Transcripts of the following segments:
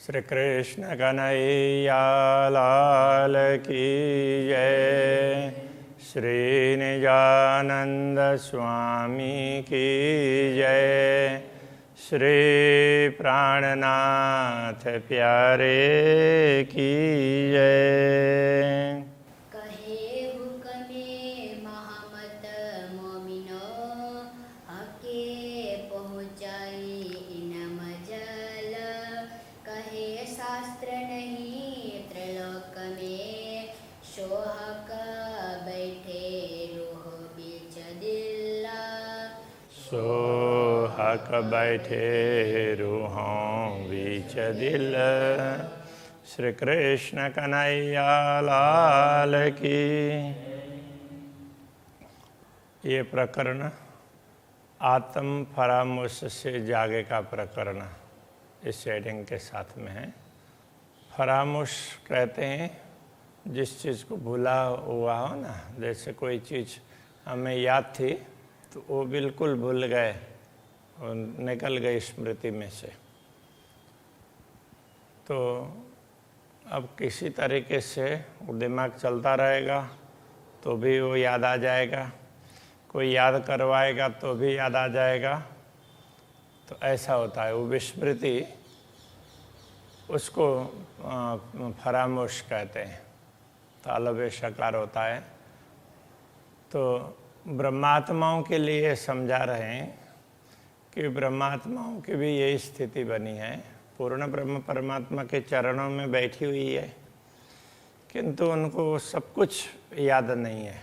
श्री कृष्ण कन्हैया लाल की जय। श्री निजानंद स्वामी की जय। श्री प्राणनाथ प्यारे की जय। सोहक बैठे रूहों बीच दिल। श्री कृष्ण कन्हैया लाल की। ये प्रकरण आत्म फरामुश से जागे का प्रकरण इस हेडिंग के साथ में है। फरामुश कहते हैं जिस चीज़ को भूला हुआ हो ना, जैसे कोई चीज़ हमें याद थी तो वो बिल्कुल भूल गए और निकल गई स्मृति में से। तो अब किसी तरीके से वो दिमाग चलता रहेगा तो भी वो याद आ जाएगा, कोई याद करवाएगा तो भी याद आ जाएगा। तो ऐसा होता है, वो विस्मृति, उसको फरामुश कहते हैं। तालव्य शकार होता है। तो ब्रह्मात्माओं के लिए समझा रहे हैं कि ब्रह्मात्माओं की भी यही स्थिति बनी है। पूर्ण ब्रह्म परमात्मा के चरणों में बैठी हुई है, किंतु उनको सब कुछ याद नहीं है।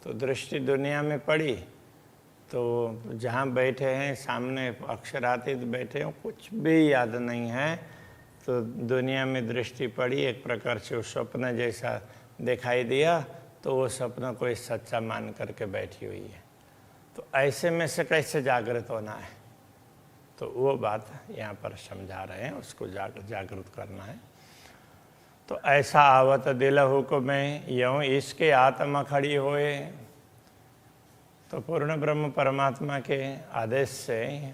तो दृष्टि दुनिया में पड़ी तो जहाँ बैठे हैं सामने अक्षरातीत बैठे हैं, कुछ भी याद नहीं है। तो दुनिया में दृष्टि पड़ी, एक प्रकार से वो स्वप्न जैसा दिखाई दिया, तो वो सपना कोई सच्चा मान करके बैठी हुई है। तो ऐसे में से कैसे जागृत होना है, तो वो बात यहाँ पर समझा रहे हैं, उसको जागृत करना है। तो ऐसा आवत दिल हुक्म यूँ इसके आत्मा खड़ी होए। तो पूर्ण ब्रह्म परमात्मा के आदेश से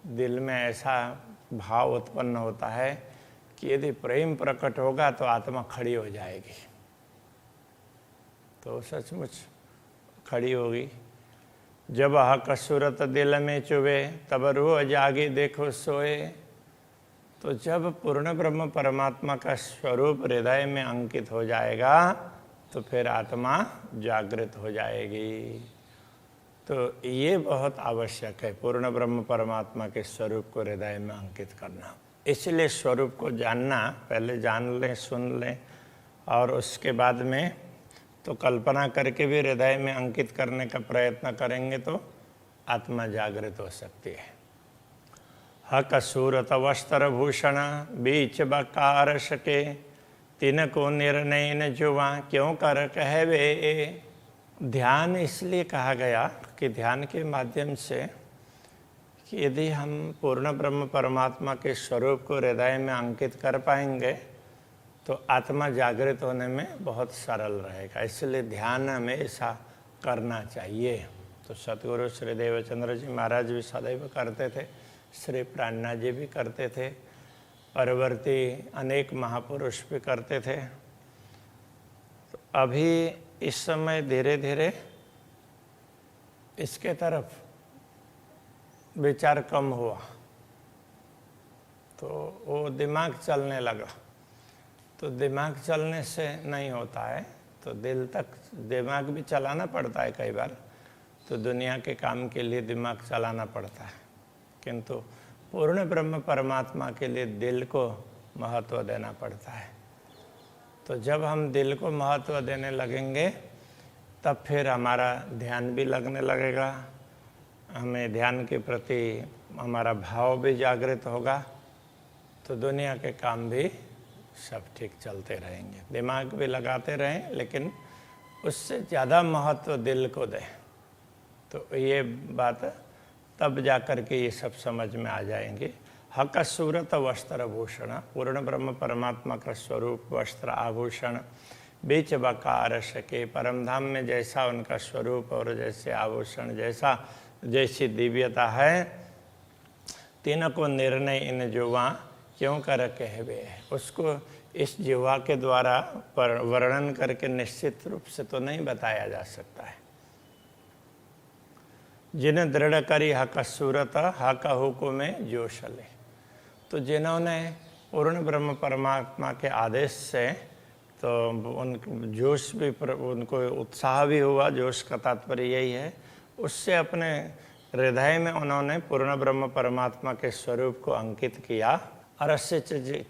दिल में ऐसा भाव उत्पन्न होता है कि यदि प्रेम प्रकट होगा तो आत्मा खड़ी हो जाएगी। तो सचमुच खड़ी होगी। जब हक सूरत दिल में चुभे तब रूह जागी देखो सोए। तो जब पूर्ण ब्रह्म परमात्मा का स्वरूप हृदय में अंकित हो जाएगा तो फिर आत्मा जागृत हो जाएगी। तो ये बहुत आवश्यक है, पूर्ण ब्रह्म परमात्मा के स्वरूप को हृदय में अंकित करना। इसलिए स्वरूप को जानना, पहले जान लें, सुन लें, और उसके बाद में तो कल्पना करके भी हृदय में अंकित करने का प्रयत्न करेंगे तो आत्मा जागृत हो सकती है। हक सूरत वस्त्र भूषण बीच बकार सके, तिन को निर्णय न जुआ क्यों कर कहवे। ध्यान इसलिए कहा गया कि ध्यान के माध्यम से कि यदि हम पूर्ण ब्रह्म परमात्मा के स्वरूप को हृदय में अंकित कर पाएंगे तो आत्मा जागृत होने में बहुत सरल रहेगा। इसलिए ध्यान हमें ऐसा करना चाहिए। तो सतगुरु श्री देवचंद्र जी महाराज भी सदैव करते थे, श्री प्राणनाथ जी भी करते थे, परवर्ती अनेक महापुरुष भी करते थे। तो अभी इस समय धीरे धीरे इसके तरफ विचार कम हुआ, तो वो दिमाग चलने लगा। तो दिमाग चलने से नहीं होता है, तो दिल तक दिमाग भी चलाना पड़ता है कई बार। तो दुनिया के काम के लिए दिमाग चलाना पड़ता है, किंतु पूर्ण ब्रह्म परमात्मा के लिए दिल को महत्व देना पड़ता है। तो जब हम दिल को महत्व देने लगेंगे तब फिर हमारा ध्यान भी लगने लगेगा, हमें ध्यान के प्रति हमारा भाव भी जागृत होगा। तो दुनिया के काम भी सब ठीक चलते रहेंगे। दिमाग भी लगाते रहें, लेकिन उससे ज़्यादा महत्व दिल को दें। तो ये बात तब जाकर के ये सब समझ में आ जाएंगे। हक सूरत वस्त्र भूषण, पूर्ण ब्रह्म परमात्मा का स्वरूप वस्त्र आभूषण, बीच बकार सके, परमधाम में जैसा उनका स्वरूप और जैसे आभूषण, जैसी दिव्यता है, तीनों को निर्णय इन जुआ क्यों कर कहवे, उसको इस जिह्वा के द्वारा वर्णन करके निश्चित रूप से तो नहीं बताया जा सकता है। जिन्हें दृढ़ करी हक सूरत हक हुकुम में जोशले, तो जिन्होंने पूर्ण ब्रह्म परमात्मा के आदेश से तो उन जोश भी उनको उत्साह भी हुआ, जोश का तात्पर्य यही है, उससे अपने हृदय में उन्होंने पूर्ण ब्रह्म परमात्मा के स्वरूप को अंकित किया। अरस्य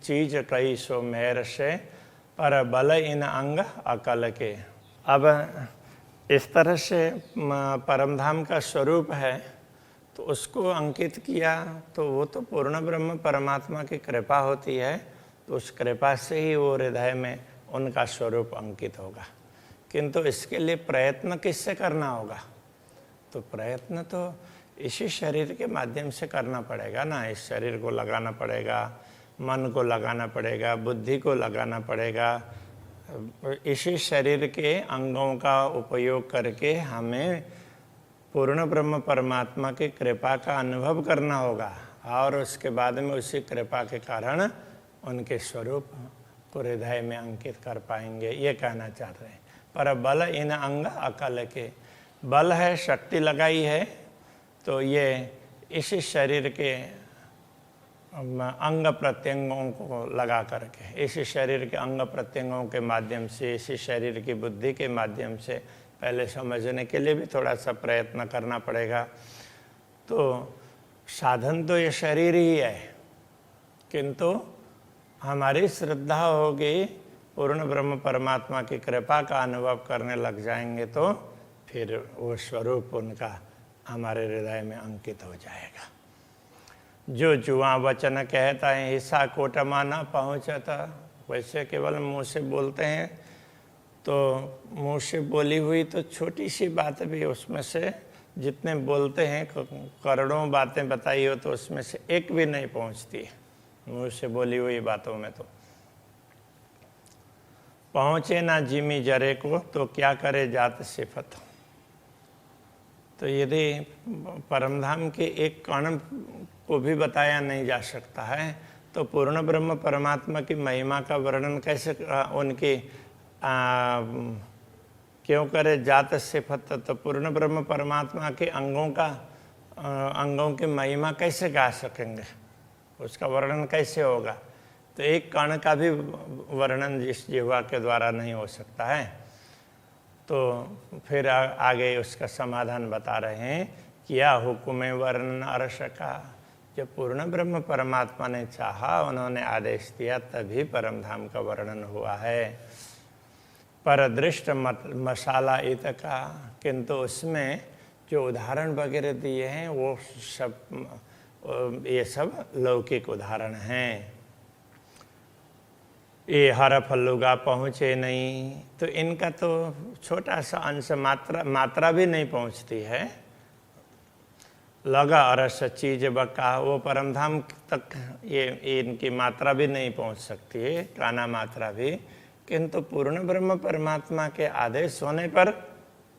चीज कई सो मेहर से पर बल इन अंग अकल के। अब इस तरह से परमधाम का स्वरूप है तो उसको अंकित किया, तो वो तो पूर्ण ब्रह्म परमात्मा की कृपा होती है, तो उस कृपा से ही वो हृदय में उनका स्वरूप अंकित होगा। किंतु इसके लिए प्रयत्न किससे करना होगा? तो प्रयत्न तो इसी शरीर के माध्यम से करना पड़ेगा ना। इस शरीर को लगाना पड़ेगा, मन को लगाना पड़ेगा, बुद्धि को लगाना पड़ेगा। इसी शरीर के अंगों का उपयोग करके हमें पूर्ण ब्रह्म परमात्मा की कृपा का अनुभव करना होगा और उसके बाद में उसी कृपा के कारण उनके स्वरूप को हृदय में अंकित कर पाएंगे, ये कहना चाह रहे हैं। पर बल इन अंग अकल के, बल है, शक्ति लगाई है, तो ये इसी शरीर के अंग प्रत्यंगों को लगा करके, इसी शरीर के अंग प्रत्यंगों के माध्यम से, इसी शरीर की बुद्धि के माध्यम से पहले समझने के लिए भी थोड़ा सा प्रयत्न करना पड़ेगा। तो साधन तो ये शरीर ही है, किंतु हमारी श्रद्धा होगी, पूर्ण ब्रह्म परमात्मा की कृपा का अनुभव करने लग जाएंगे तो फिर वो स्वरूप उनका हमारे हृदय में अंकित हो जाएगा। जो जुआ वचन कहता है हिस्सा कोटमा न पहुँचता, वैसे केवल मुंह से बोलते हैं, तो मुंह से बोली हुई तो छोटी सी बात भी उसमें से जितने बोलते हैं, करोड़ों बातें बताई हो तो उसमें से एक भी नहीं पहुंचती है मुंह से बोली हुई बातों में। तो पहुंचे ना जिमी जरे को तो क्या करे जात सिफत। तो यदि परमधाम के एक कण को भी बताया नहीं जा सकता है तो पूर्ण ब्रह्म परमात्मा की महिमा का वर्णन कैसे उनकी क्यों करे जात सिफत। तो पूर्ण ब्रह्म परमात्मा के अंगों की महिमा कैसे गा सकेंगे, उसका वर्णन कैसे होगा? तो एक कण का भी वर्णन जिस जिह्वा के द्वारा नहीं हो सकता है। तो फिर आगे उसका समाधान बता रहे हैं, किया हुकुम वर्णन अर्श का। जब पूर्ण ब्रह्म परमात्मा ने चाहा, उन्होंने आदेश दिया, तभी परमधाम का वर्णन हुआ है। पर दृष्ट मसाला इत का, किंतु उसमें जो उदाहरण वगैरह दिए हैं वो सब ये सब लौकिक उदाहरण हैं। ये हर फल्लुगा पहुँचे नहीं, तो इनका तो छोटा सा अंश मात्रा भी नहीं पहुँचती है। लगा अरस चीज बका, वो परमधाम तक ये इनकी मात्रा भी नहीं पहुँच सकती है, काना मात्रा भी। किंतु पूर्ण ब्रह्म परमात्मा के आदेश होने पर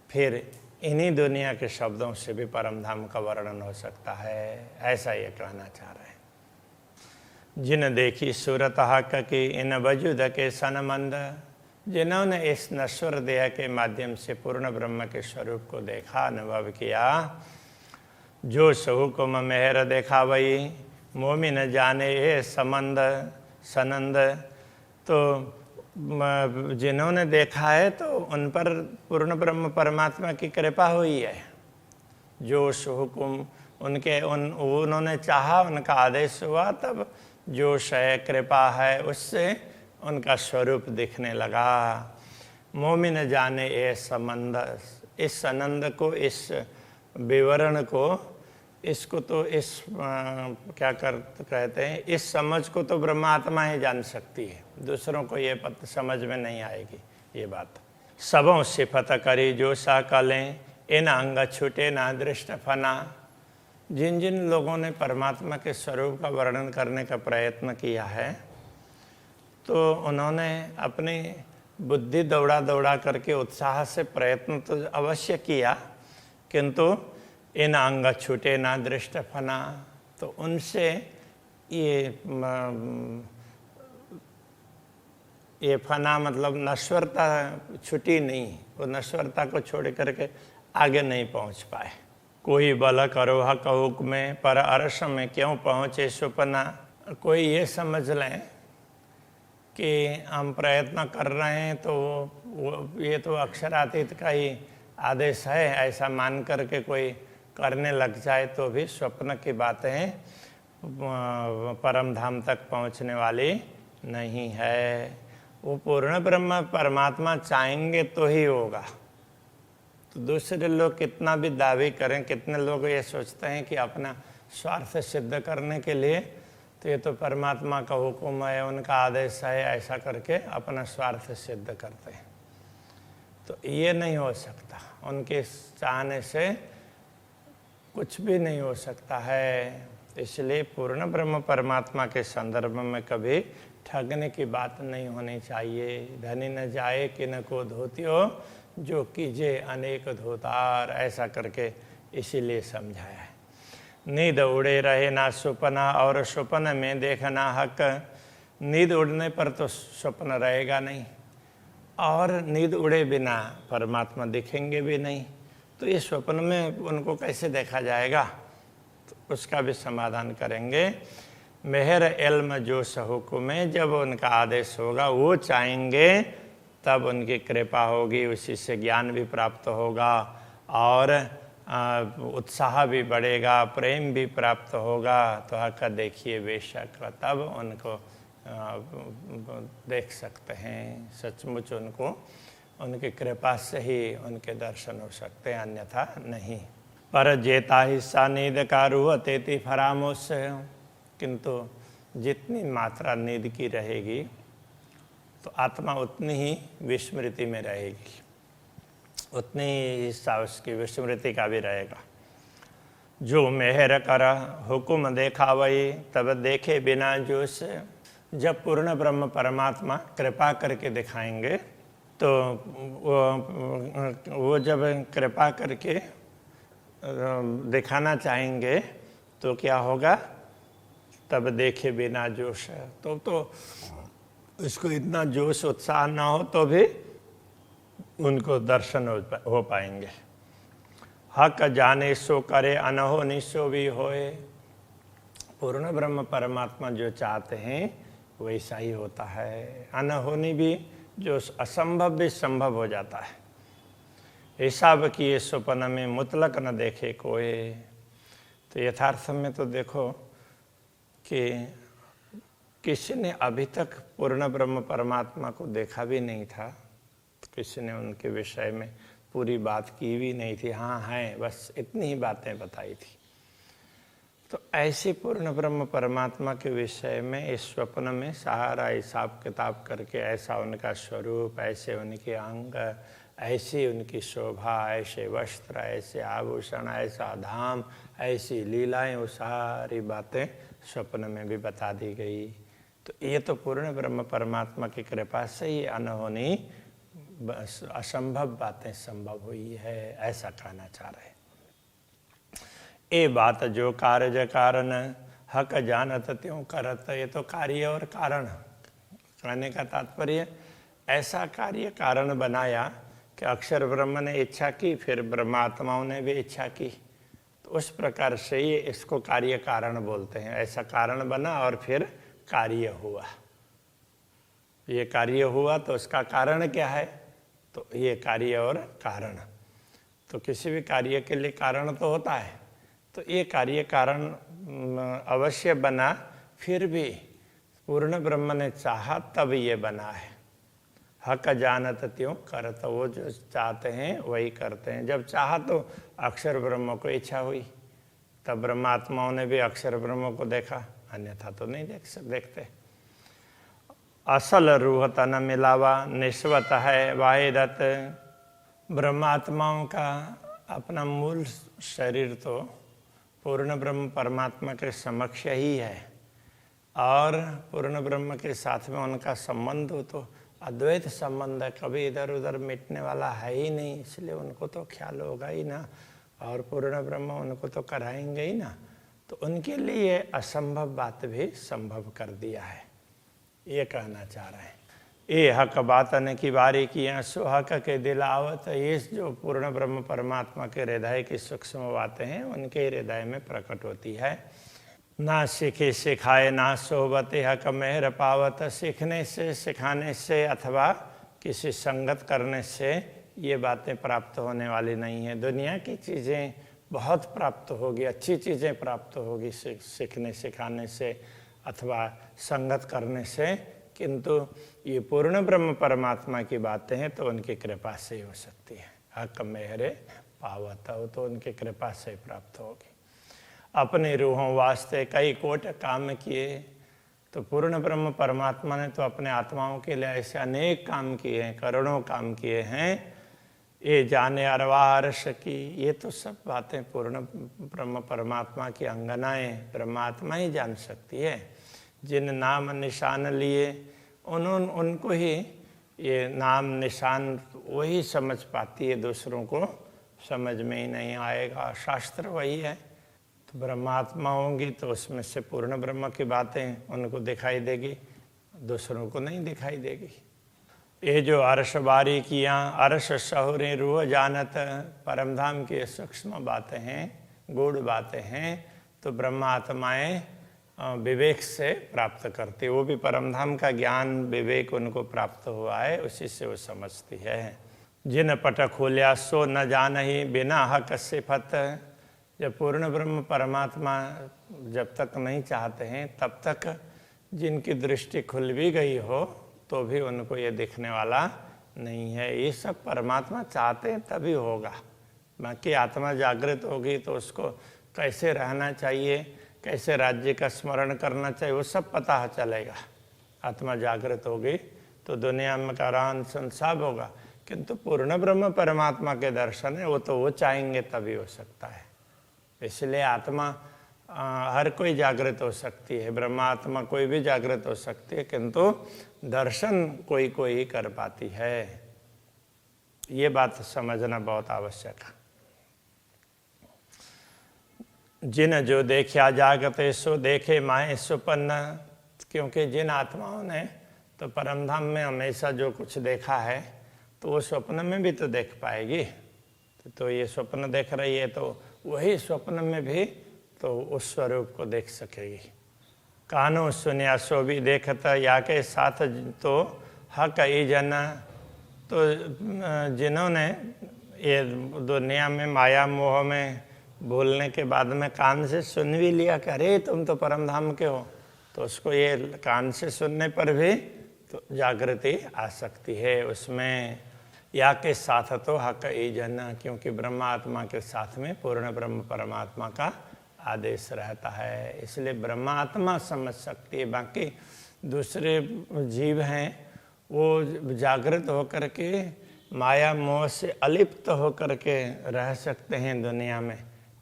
फिर इन्हीं दुनिया के शब्दों से भी परमधाम का वर्णन हो सकता है, ऐसा ये कहना चाह रहे हैं। जिन देखी सूरत हक की इन वजूद के सनमंद, जिन्होंने इस नश्वर देह के माध्यम से पूर्ण ब्रह्म के स्वरूप को देखा, अनुभव किया। जो हुकुम मेहर देखा वही मोमिन जाने ये संबंध सनंद। तो जिन्होंने देखा है तो उन पर पूर्ण ब्रह्म परमात्मा की कृपा हुई है। जोश हुकुम उन्होंने चाहा, उनका आदेश हुआ, तब जोश है, कृपा है, उससे उनका स्वरूप दिखने लगा। मोमिन जाने ये संबंध, इस आनंद को, इस विवरण को, इसको तो इस कहते हैं, इस समझ को तो ब्रह्मात्मा ही जान सकती है, दूसरों को ये समझ में नहीं आएगी ये बात। सबों सिफत करी जो सा कलें, इन अंग छूटे ना दृष्ट फना। जिन जिन लोगों ने परमात्मा के स्वरूप का वर्णन करने का प्रयत्न किया है, तो उन्होंने अपनी बुद्धि दौड़ा करके उत्साह से प्रयत्न तो अवश्य किया, किंतु इन अंग छूटे ना दृष्ट फना। तो उनसे ये फना मतलब नश्वरता छुटी नहीं, वो नश्वरता को छोड़ करके आगे नहीं पहुंच पाए। कोई बल करो हक हुक्म पर अरस में क्यों पहुँचे सुपना। कोई ये समझ लें कि हम प्रयत्न कर रहे हैं तो ये तो अक्षरातीत का ही आदेश है, ऐसा मान करके कोई करने लग जाए तो भी स्वप्न की बातें परम धाम तक पहुंचने वाली नहीं है। वो पूर्ण ब्रह्म परमात्मा चाहेंगे तो ही होगा। तो दूसरे लोग कितना भी दावे करें, कितने लोग ये सोचते हैं कि अपना स्वार्थ सिद्ध करने के लिए तो ये तो परमात्मा का हुक्म है, उनका आदेश है, ऐसा करके अपना स्वार्थ सिद्ध करते हैं। तो ये नहीं हो सकता, उनके चाहने से कुछ भी नहीं हो सकता है। इसलिए पूर्ण ब्रह्म परमात्मा के संदर्भ में कभी ठगने की बात नहीं होनी चाहिए। धनी न जाए कि न को धोतियो, जो कीजे अनेक धोतार, ऐसा करके इसीलिए समझाया है। नींद उड़े रहे ना सुपना और सुपन में देखना हक। नींद उड़ने पर तो स्वप्न रहेगा नहीं, और नींद उड़े बिना परमात्मा दिखेंगे भी नहीं, तो ये स्वप्न में उनको कैसे देखा जाएगा, तो उसका भी समाधान करेंगे। मेहर इल्म जो हुक्म में, जब उनका आदेश होगा वो चाहेंगे तब उनकी कृपा होगी, उसी से ज्ञान भी प्राप्त होगा और उत्साह भी बढ़ेगा, प्रेम भी प्राप्त होगा। तो हक देखिए बेशक, तब उनको देख सकते हैं। सचमुच उनको उनकी कृपा से ही उनके दर्शन हो सकते हैं, अन्यथा नहीं। पर जेता हिस्सा नींद का रूह तेती फरामोश। किंतु जितनी मात्रा नींद की रहेगी तो आत्मा उतनी ही विस्मृति में रहेगी, उतनी ही हिस्सा उसकी विस्मृति का भी रहेगा। जो मेहर कर हुक्म देखा वही, तब देखे बिना जोश। जब पूर्ण ब्रह्म परमात्मा कृपा करके दिखाएंगे तो वो जब कृपा करके दिखाना चाहेंगे तो क्या होगा, तब देखे बिना जोश। तो इसको इतना जोश उत्साह ना हो तो भी उनको दर्शन हो पाएंगे। हक जाने सो करे अनहोनी सो भी होए। पूर्ण ब्रह्म परमात्मा जो चाहते हैं वैसा ही होता है। अनहोनी भी, जो असंभव भी संभव हो जाता है। हिसाब किए स्वप्न में मुतलक न देखे कोई। तो यथार्थ में तो देखो कि किसी ने अभी तक पूर्ण ब्रह्म परमात्मा को देखा भी नहीं था, किसी ने उनके विषय में पूरी बात की भी नहीं थी। हाँ है, बस इतनी ही बातें बताई थी। तो ऐसे पूर्ण ब्रह्म परमात्मा के विषय में इस स्वप्न में सारा हिसाब किताब करके, ऐसा उनका स्वरूप, ऐसे उनके अंग, ऐसी उनकी शोभा, ऐसे वस्त्र, ऐसे आभूषण, ऐसा धाम, ऐसी लीलाएं, वो सारी बातें स्वप्न में भी बता दी गई। तो ये तो पूर्ण ब्रह्म परमात्मा की कृपा से ही अनहोनी असंभव बातें संभव हुई है, ऐसा कहना चाह रहे। ए बात जो कार्य कारण हक जानत त्यों करत। ये तो कार्य और कारण कहने का तात्पर्य, ऐसा कार्य कारण बनाया कि अक्षर ब्रह्म ने इच्छा की, फिर ब्रह्मात्माओं ने भी इच्छा की, तो उस प्रकार से ये इसको कार्य कारण बोलते हैं। ऐसा कारण बना और फिर कार्य हुआ। ये कार्य हुआ तो उसका कारण क्या है, तो ये कार्य और कारण। तो किसी भी कार्य के लिए कारण तो होता है, तो ये कार्य कारण अवश्य बना, फिर भी पूर्ण ब्रह्म ने चाहा तब ये बना है। हक जानत त्यों करत। वो जो चाहते हैं वही करते हैं। जब चाहा तो अक्षर ब्रह्म को इच्छा हुई, तब ब्रह्मात्माओं ने भी अक्षर ब्रह्म को देखा, अन्यथा तो नहीं देखते। असल रूह तन मिलावा निस्वत है वाहिदत। ब्रह्मात्माओं का अपना मूल शरीर तो पूर्ण ब्रह्म परमात्मा के समक्ष ही है, और पूर्ण ब्रह्म के साथ में उनका संबंध हो तो अद्वैत संबंध है, कभी इधर उधर मिटने वाला है ही नहीं। इसलिए उनको तो ख्याल होगा ही ना, और पूर्ण ब्रह्म उनको तो कराएंगे ही ना। तो उनके लिए असंभव बात भी संभव कर दिया है, ये कहना चाह रहे हैं। ये हक बातन की बारी किया सो हक के दिलावत, ये जो पूर्ण ब्रह्म परमात्मा के हृदय की सूक्ष्म बातें हैं उनके हृदय में प्रकट होती है। ना सीखे सिखाए ना सोबते हक मेहर पावत, सीखने से सिखाने से अथवा किसी संगत करने से ये बातें प्राप्त होने वाली नहीं है। दुनिया की चीज़ें बहुत प्राप्त होगी, अच्छी चीज़ें प्राप्त होगी सीखने सिखाने से अथवा संगत करने से, किंतु ये पूर्ण ब्रह्म परमात्मा की बातें हैं तो उनकी कृपा से ही हो सकती है। हक मेहरे पावत हो तो उनकी कृपा से प्राप्त होगी। अपने रूहों वास्ते कई कोट काम किए, तो पूर्ण ब्रह्म परमात्मा ने तो अपने आत्माओं के लिए ऐसे अनेक काम किए हैं, करोड़ों काम किए हैं। ये जाने अरवारस की, ये तो सब बातें पूर्ण ब्रह्म परमात्मा की अंगनाएं परमात्मा ही जान सकती है। जिन नाम निशान लिए उनको ही ये नाम निशान वही समझ पाती है, दूसरों को समझ में ही नहीं आएगा। शास्त्र वही है, तो ब्रह्मात्मा होंगी तो उसमें से पूर्ण ब्रह्म की बातें उनको दिखाई देगी, दूसरों को नहीं दिखाई देगी। ये जो अर्श बारी किया अर्श शहुरे रूह जानत, परमधाम की सूक्ष्म बातें हैं, गूढ़ बातें हैं, तो ब्रह्मात्माएं विवेक से प्राप्त करती, वो भी परमधाम का ज्ञान विवेक उनको प्राप्त हुआ है, उसी से वो समझती है। जिन पट खोलिया सो न जान ही बिना हक सिफत, जब पूर्ण ब्रह्म परमात्मा जब तक नहीं चाहते हैं तब तक जिनकी दृष्टि खुल भी गई हो तो भी उनको ये दिखने वाला नहीं है। ये सब परमात्मा चाहते हैं तभी होगा, बाकी आत्मा जागृत होगी तो उसको कैसे रहना चाहिए, कैसे राज्य का स्मरण करना चाहिए, वो सब पता चलेगा। आत्मा जागृत होगी तो दुनिया में का रान संसाब होगा, किंतु पूर्ण ब्रह्म परमात्मा के दर्शन है वो तो वो चाहेंगे तभी हो सकता है। इसलिए आत्मा हर कोई जागृत हो सकती है, ब्रह्मात्मा कोई भी जागृत हो सकती है, किंतु दर्शन कोई कोई ही कर पाती है। ये बात समझना बहुत आवश्यक है। जिन जो देखा जागते सो देखे माए सुपन्न, क्योंकि जिन आत्माओं ने तो परमधाम में हमेशा जो कुछ देखा है तो वो स्वप्न में भी तो देख पाएगी। तो ये स्वप्न देख रही है तो वही स्वप्न में भी तो उस स्वरूप को देख सकेगी। कानो सुनिया सो भी देखता या के साथ तो हक ई जन, तो जिन्होंने ये दुनिया में माया मोह में बोलने के बाद में कान से सुन भी लिया कि अरे तुम तो परमधाम के हो, तो उसको ये कान से सुनने पर भी तो जागृति आ सकती है उसमें। या के साथ तो हक ई जन, क्योंकि ब्रह्मात्मा के साथ में पूर्ण ब्रह्म परमात्मा का आदेश रहता है, इसलिए ब्रह्मात्मा समझ सकती है। बाकी दूसरे जीव हैं वो जागृत होकर के माया मोह से अलिप्त होकर के रह सकते हैं दुनिया में,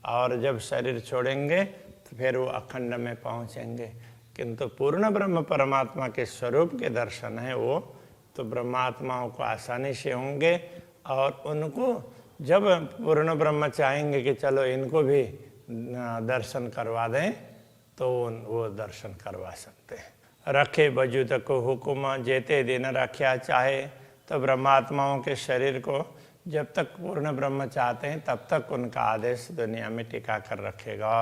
और जब शरीर छोड़ेंगे तो फिर वो अखंड में पहुंचेंगे। किंतु पूर्ण ब्रह्म परमात्मा के स्वरूप के दर्शन है वो तो ब्रह्मात्माओं को आसानी से होंगे, और उनको जब पूर्ण ब्रह्म चाहेंगे कि चलो इनको भी दर्शन करवा दें तो वो दर्शन करवा सकते हैं। रखे वजूद को हुक्म जेते दिन रख्या चाहे, तो ब्रह्मात्माओं के शरीर को जब तक पूर्ण ब्रह्म चाहते हैं तब तक उनका आदेश दुनिया में टिका कर रखेगा।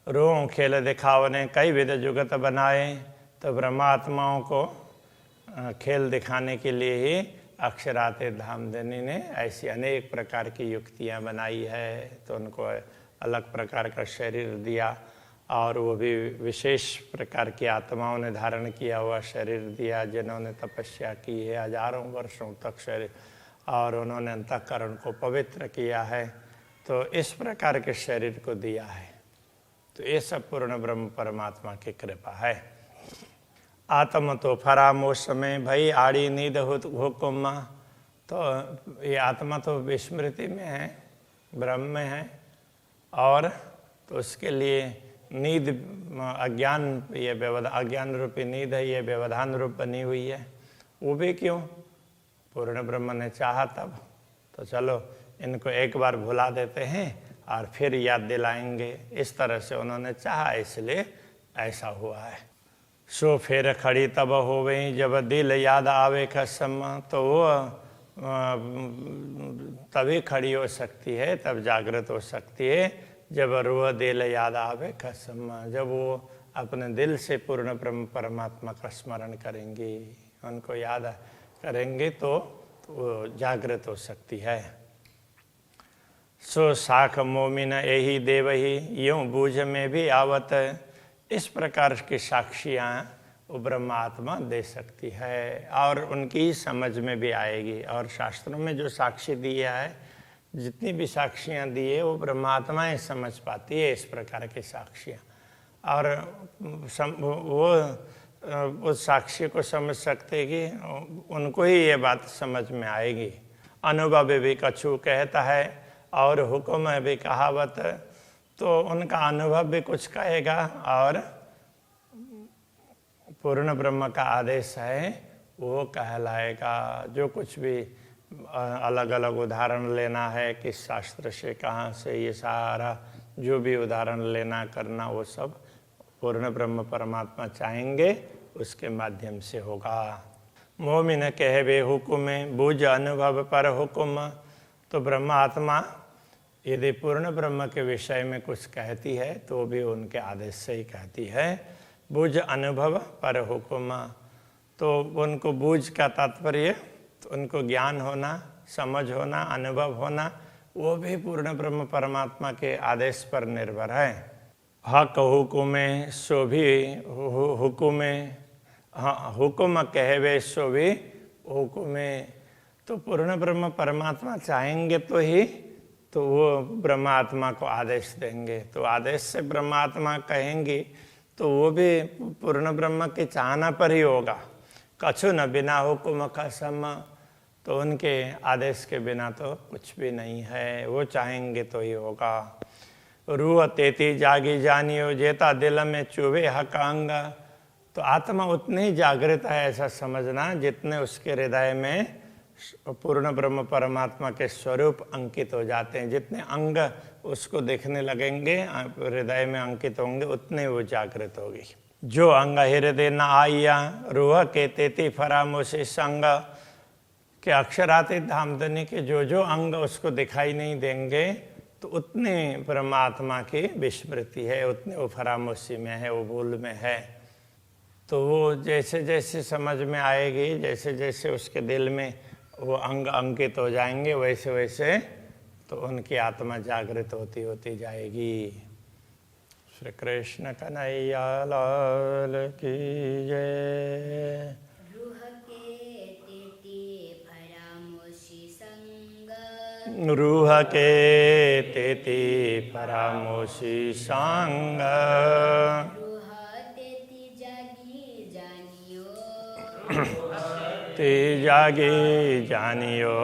रोह खेल दिखावने कई विध जुगत बनाए, तो ब्रह्मात्माओं को खेल दिखाने के लिए ही अक्षराते धामधनी ने ऐसी अनेक प्रकार की युक्तियां बनाई है, तो उनको अलग प्रकार का शरीर दिया, और वो भी विशेष प्रकार की आत्माओं ने धारण किया हुआ शरीर दिया, जिन्होंने तपस्या की है हजारों वर्षों तक शरीर, और उन्होंने अंतःकरण को पवित्र किया है, तो इस प्रकार के शरीर को दिया है। तो ये सब पूर्ण ब्रह्म परमात्मा की कृपा है। आत्म तो फरामोश में भई आड़ी नींद हुक्म, तो ये आत्मा तो विस्मृति में है, ब्रह्म में है, और तो उसके लिए नींद अज्ञान, ये व्यवधान अज्ञान रूपी नींद है, ये व्यवधान रूप बनी हुई है। वो भी क्यों? पूर्ण ब्रह्म ने चाहा तब, तो चलो इनको एक बार भुला देते हैं और फिर याद दिलाएंगे। इस तरह से उन्होंने चाहा, इसलिए ऐसा हुआ है। सो फिर खड़ी तब हो गई जब दिल याद आवे कसम, तो वो तभी खड़ी हो सकती है, तब जागृत हो सकती है जब रूह दिल याद आवे कसम, जब वो अपने दिल से पूर्ण ब्रह्म परमात्मा का स्मरण करेंगी, उनको याद करेंगे तो वो जागृत हो सकती है। सो साख मोमिन यही देव ही यूं बूझ में भी आवत, इस प्रकार की साक्षियाँ वो ब्रह्मात्मा दे सकती है और उनकी समझ में भी आएगी। और शास्त्रों में जो साक्षी दिया है, जितनी भी साक्षियाँ दी है, वो ब्रह्मात्मा ही समझ पाती है इस प्रकार की साक्षियाँ। और वो उस साक्षी को समझ सकते कि उनको ही ये बात समझ में आएगी। अनुभव भी कछु कहता है और हुक्म भी कहावत, तो उनका अनुभव भी कुछ कहेगा और पूर्ण ब्रह्म का आदेश है वो कहलाएगा। जो कुछ भी अलग अलग उदाहरण लेना है, किस शास्त्र से, कहाँ से, ये सारा जो भी उदाहरण लेना करना, वो सब पूर्ण ब्रह्म परमात्मा चाहेंगे उसके माध्यम से होगा। मोमिन कहवे हुक्म बूझ अनुभव पर हुक्म, तो ब्रह्मात्मा यदि पूर्ण ब्रह्म के विषय में कुछ कहती है तो भी उनके आदेश से ही कहती है। बूझ अनुभव पर हुक्म, तो उनको बूझ का तात्पर्य तो उनको ज्ञान होना, समझ होना, अनुभव होना, वो भी पूर्ण ब्रह्म परमात्मा के आदेश पर निर्भर है। हक हुकुमे सो भी हुकुमे, हाँ हुकुम कहवे सो भी हुकुमे, तो पूर्ण ब्रह्म परमात्मा चाहेंगे तो ही तो वो ब्रह्मात्मा को आदेश देंगे। तो आदेश से ब्रह्मात्मा कहेंगी तो वो भी पूर्ण ब्रह्म की चाहना पर ही होगा। कछु न बिना हुकुम कसम, तो उनके आदेश के बिना तो कुछ भी नहीं है, वो चाहेंगे तो ही होगा। रूह तेती जागी जानियो जेता दिल में चुभे हक अंग, तो आत्मा उतनी ही जागृत है ऐसा समझना जितने उसके हृदय में पूर्ण ब्रह्म परमात्मा के स्वरूप अंकित हो जाते हैं। जितने अंग उसको देखने लगेंगे, हृदय में अंकित होंगे, उतने वो जागृत होगी। जो अंग हृदय न आइया रूह के तेती फरामोशी संग, के अक्षरातीत धामधनी के जो अंग उसको दिखाई नहीं देंगे तो उतने परमात्मा की विस्मृति है, उतने वो फरामोशी में है, वो भूल में है। तो वो जैसे जैसे समझ में आएगी, जैसे जैसे उसके दिल में वो अंग अंकित हो जाएंगे, वैसे वैसे तो उनकी आत्मा जागृत होती होती जाएगी। श्री कृष्ण कन्हैया लाल की जय। रूह के तेती परामोशी संग, ते जागे जानियो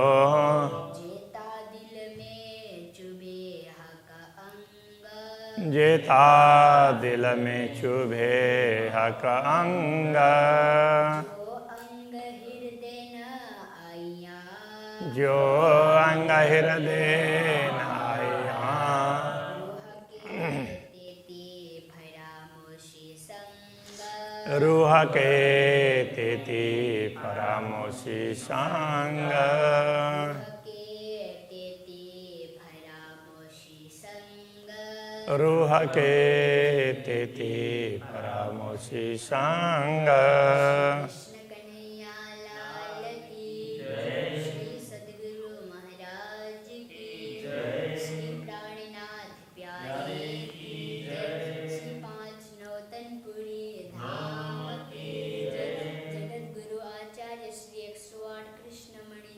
जेता दिल में चुभे हक अंग, जेता दिल में चुभे हक अंग, जो अंग हृदय न आया, रूह के तेती परामोशी संग, रूह के तेती परामोशी संग। जगत गुरु आचार्य श्री 108 कृष्ण मणि